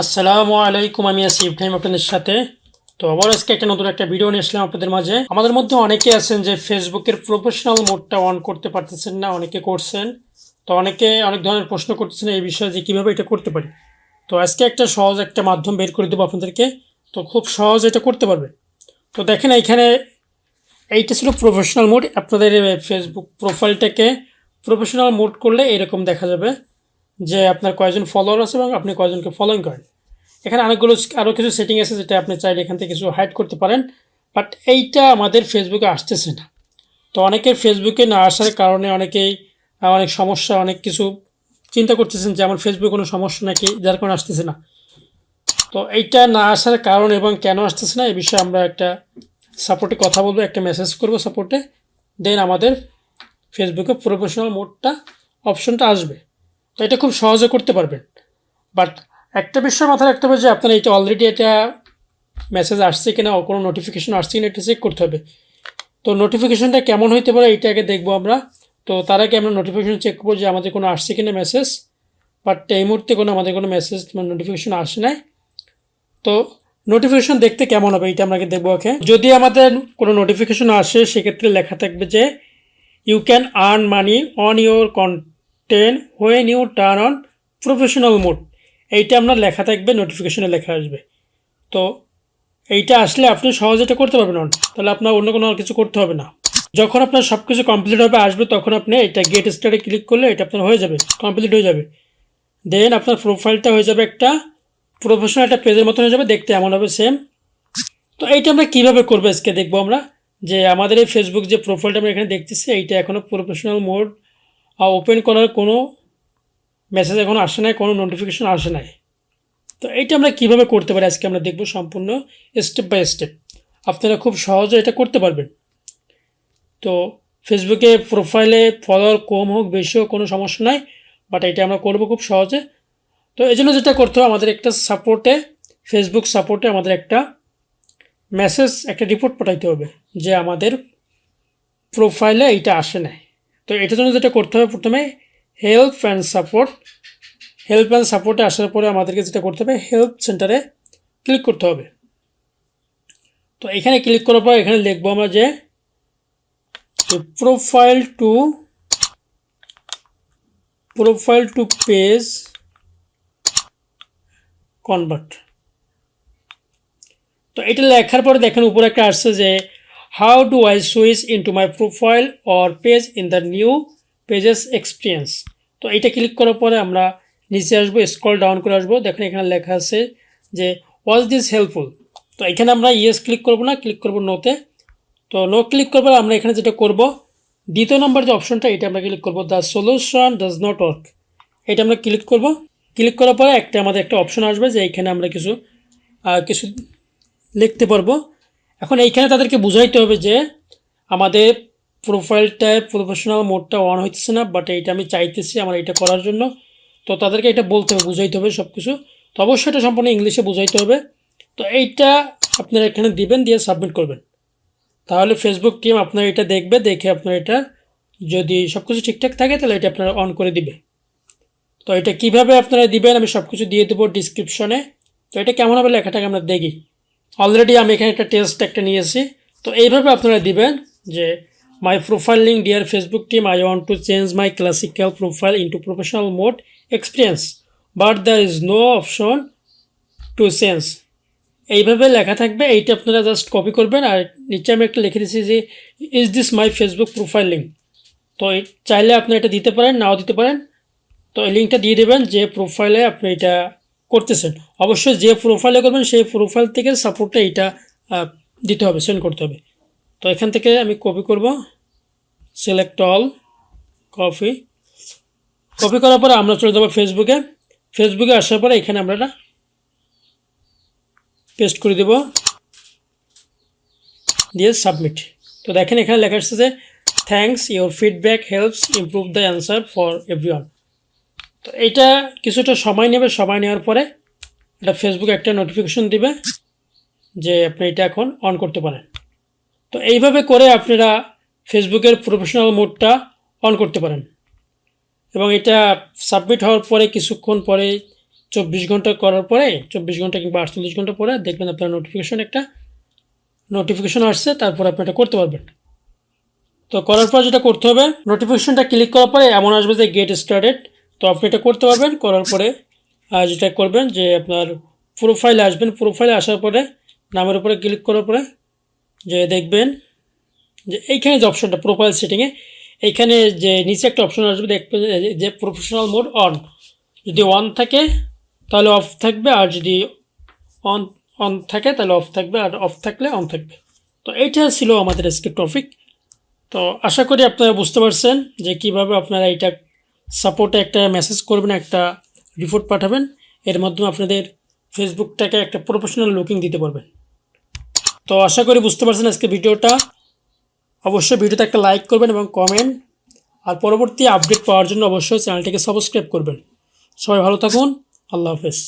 আসসালামু আলাইকুম, আমি আসিফ ভাই আপনাদের সাথে। তো আবার আজকে নতুন একটা ভিডিও নিয়ে আসলাম আপনাদের মাঝে। আমাদের মধ্যে অনেকে আছেন যে ফেসবুকের প্রফেশনাল মোডটা অন করতে পারতেছেন না, অনেকে করছেন। তো অনেকে অনেক ধরনের প্রশ্ন করতেছেন এই বিষয়ে যে কীভাবে এটা করতে পারি। তো আজকে সহজ মাধ্যম বের করে দেবো আপনাদেরকে। তো খুব সহজ এটা করতে পারবে। তো দেখেন এইখানে এইটা ছিল প্রফেশনাল মোড। আপনাদের ফেসবুক প্রোফাইলটাকে প্রফেশনাল মোড করলে এরকম দেখা যাবে যে আপনার কয়জন ফলোয়ার আছে এবং আপনি কয়জনকে ফলোইং করেন। এখানে আরও কিছু সেটিং আছে যেটা আপনি চাইলে এখান থেকে কিছু হাইড করতে পারেন, বাট এইটা আমাদের ফেসবুকে আসতেছে না। তো অনেকের ফেসবুকে না আসার কারণে অনেকেই অনেক সমস্যা, অনেক কিছু চিন্তা করতেছেন যে আমার ফেসবুকে কোনো সমস্যা নাকি যার কারণে আসতেছে না। তো এইটা না আসার কারণ এবং কেন আসতেছে না এই বিষয়ে আমরা একটা সাপোর্টে কথা বলবো, একটা মেসেজ করব সাপোর্টে, দেন আমাদের ফেসবুকে প্রফেশনাল মোডটা অপশনটা আসবে। তো এটা খুব সহজে করতে পারবেন। বাট একটা বিষয় মাথায় রাখতে হবে যে আপনার এটা অলরেডি মেসেজ আসছে কিনা, কোনো নোটিফিকেশন আসছে কিনা এটা চেক করতে হবে। তো নোটিফিকেশনটা কেমন হইতে পারে এইটা আগে দেখবো আমরা। তো তার আগে আমরা নোটিফিকেশন চেক করবো যে আমাদের কোনো আসছে কিনা মেসেজ। বাট এই মুহূর্তে আমাদের কোনো মেসেজ নোটিফিকেশন আসে নাই। তো নোটিফিকেশন দেখতে কেমন হবে এটা আমরা দেখবো। ওকে, যদি আমাদের কোনো নোটিফিকেশন আসে সেক্ষেত্রে লেখা থাকবে যে you can earn money on your content when you turn on professional mode. এইটা আপনার লেখা থাকবে, নোটিফিকেশনে লেখা আসবে। তো এইটা আসলে আপনি সহজে এটা করতে পারবেন অন, তাহলে আপনার অন্য কোনো কিছু করতে হবে না। যখন আপনার সব কিছু কমপ্লিট হবে আসবে তখন আপনি এটা গেট স্টার্টে ক্লিক করলে এটা আপনার হয়ে যাবে, কমপ্লিট হয়ে যাবে। দেন আপনার প্রোফাইলটা হয়ে যাবে একটা প্রফেশনাল একটা পেজের মতন হয়ে যাবে, দেখতে এমন হবে সেম। তো এইটা আমরা কীভাবে করবো আজকে দেখবো আমরা। যে আমাদের এই ফেসবুক যে প্রোফাইলটা আমরা এখানে দেখতেছি এইটা এখনও প্রফেশনাল মোড ওপেন করার কোনো মেসেজ এখনও আসে নাই, কোনো নোটিফিকেশন আসে নাই। তো এইটা আমরা কীভাবে করতে পারি আজকে আমরা দেখব সম্পূর্ণ স্টেপ বাই স্টেপ। আপনারা খুব সহজে এটা করতে পারবেন। তো ফেসবুকে প্রোফাইলে ফলোয়ার কম হোক বেশি হোক কোনো সমস্যা নাই, বাট এটা আমরা করব খুব সহজে। তো এই জন্য যেটা করতে হবে, আমাদের একটা সাপোর্টে, ফেসবুক সাপোর্টে আমাদের একটা মেসেজ, একটা রিপোর্ট পাঠাইতে হবে যে আমাদের প্রোফাইলে এইটা আসে নাই। তো এটার জন্য যেটা করতে হবে, প্রথমে হেল্প অ্যান্ড সাপোর্টে আসার পরে আমাদেরকে যেটা করতে হবে, হেল্প সেন্টারে ক্লিক করতে হবে। তো এখানে ক্লিক করার পর এখানে লিখবো আমরা যে প্রোফাইল টু পেজ কনভার্ট। তো এটা লেখার পরে দেখেন উপরে একটা আসছে যে how do I switch into my profile or page in the new pages experience. তো এইটা ক্লিক করার পরে আমরা নিচে আসবো, স্ক্রল ডাউন করে আসবো, দেখেন এখানে লেখা আছে যে ওয়াজ দিস হেল্পফুল। তো এখানে আমরা ইয়েস ক্লিক করবো না, ক্লিক করবো নোতে। তো নো ক্লিক করবো, আমরা এখানে যেটা করব দ্বিতীয় নম্বর যে অপশনটা এটা আমরা ক্লিক করবো, the solution does not work. এটা আমরা ক্লিক করব। ক্লিক করার পরে আমাদের একটা অপশন আসবে যে এইখানে আমরা কিছু লিখতে পারবো। এখন এইখানে তাদেরকে বুঝাইতে হবে যে আমাদের প্রোফাইলটায় প্রফেশনাল মোডটা অন হইতেছে না, বাট এইটা আমি চাইতেছি আমার এটা করার জন্য। তো তাদেরকে এটা বলতে হবে, বুঝাইতে হবে সব কিছু। তো অবশ্যই এটা সম্পূর্ণ ইংলিশে বুঝাইতে হবে। তো এইটা আপনারা এখানে দিবেন, দিয়ে সাবমিট করবেন। তাহলে ফেসবুক টিম আপনার এটা দেখবে, দেখে আপনার এটা যদি সব কিছু ঠিকঠাক থাকে তাহলে এটা আপনারা অন করে দিবে। তো এটা কিভাবে আপনারা দিবেন আমি সব কিছু দিয়ে দেবো ডিসক্রিপশনে। তো এটা কেমন হবে লেখাটাকে আমরা দেখি। অলরেডি আমি এখানে একটা নিয়েছি। তো এইভাবে আপনারা দিবেন যে my profile link dear Facebook team, I want to change my classical profile into professional mode experience but there is no option to change. এইভাবে লেখা থাকবে, এইটা আপনারা জাস্ট কপি করবেন। আর নিচে আমি একটা লিখে দিচ্ছি যে is this my Facebook profile link. তো চাইলে আপনি এটা দিতে পারেন, নাও দিতে পারেন। তো এই লিঙ্কটা দিয়ে দেবেন যে প্রোফাইলে আপনি এটা করতেছেন। অবশ্যই যে প্রোফাইলে করবেন সেই প্রোফাইল থেকে সাপোর্টটা এইটা দিতে হবে, সেন্ড করতে হবে। তো এখান থেকে আমি কপি করব, সিলেক্ট অল, কপি করার পরে আমরা চলে যাবো ফেসবুকে আসার পরে এখানে আমরা এটা পেস্ট করে দেব, দিয়ে সাবমিট। তো দেখেন এখানে লেখা আসছে যে thanks, your feedback helps improve the answer for everyone. তো এইটা কিছুটা সময় নেবে, সময় নেওয়ার পরে এটা ফেসবুক একটা নোটিফিকেশন দিবে যে আপনি এটা এখন অন করতে পারেন। তো এইভাবে করে আপনারা ফেসবুকের প্রফেশনাল মোডটা অন করতে পারেন। এবং এটা সাবমিট হওয়ার পরে কিছুক্ষণ পরে 24 ঘন্টা করার পরে 24 ঘন্টা কিংবা 48 ঘন্টা পরে দেখবেন আপনার নোটিফিকেশন আসছে, তারপর আপনি এটা করতে পারবেন। তো করার পর যেটা করতে হবে, নোটিফিকেশনটা ক্লিক করার পরে এমন আসবে যে গেট স্টার্টেড। তো আপনি এটা করতে পারবেন। করার পরে যেটা করবেন যে আপনার প্রোফাইলে আসবেন। প্রোফাইলে আসার পরে নামের উপরে ক্লিক করার পরে যে দেখবেন যে এইখানে যে অপশনটা প্রোফাইল সেটিংয়ে, এইখানে যে নিচে একটা অপশন আসবে দেখবেন যে প্রফেশনাল মোড অন। যদি অন থাকে তাহলে অফ থাকবে, আর যদি অন অন থাকে তাহলে অফ থাকবে, আর অফ থাকলে অন থাকবে। তো এইটা ছিল আমাদের আজকের টপিক। তো আশা করি আপনারা বুঝতে পারছেন যে কিভাবে আপনারা এটা সাপোর্টে একটা মেসেজ করবেন, একটা রিপোর্ট পাঠাবেন, এর মাধ্যমে আপনাদের ফেসবুকটাকে একটা প্রফেশনাল লুকিং দিতে পারবেন। তো আশা করি বুঝতে পারছেন আজকে ভিডিওটা। অবশ্যই ভিডিওতে একটা লাইক করবেন এবং কমেন্ট, আর পরবর্তী আপডেট পাওয়ার জন্য অবশ্যই চ্যানেলটিকে সাবস্ক্রাইব করবেন। সবাই ভালো থাকুন, আল্লাহ হাফেজ।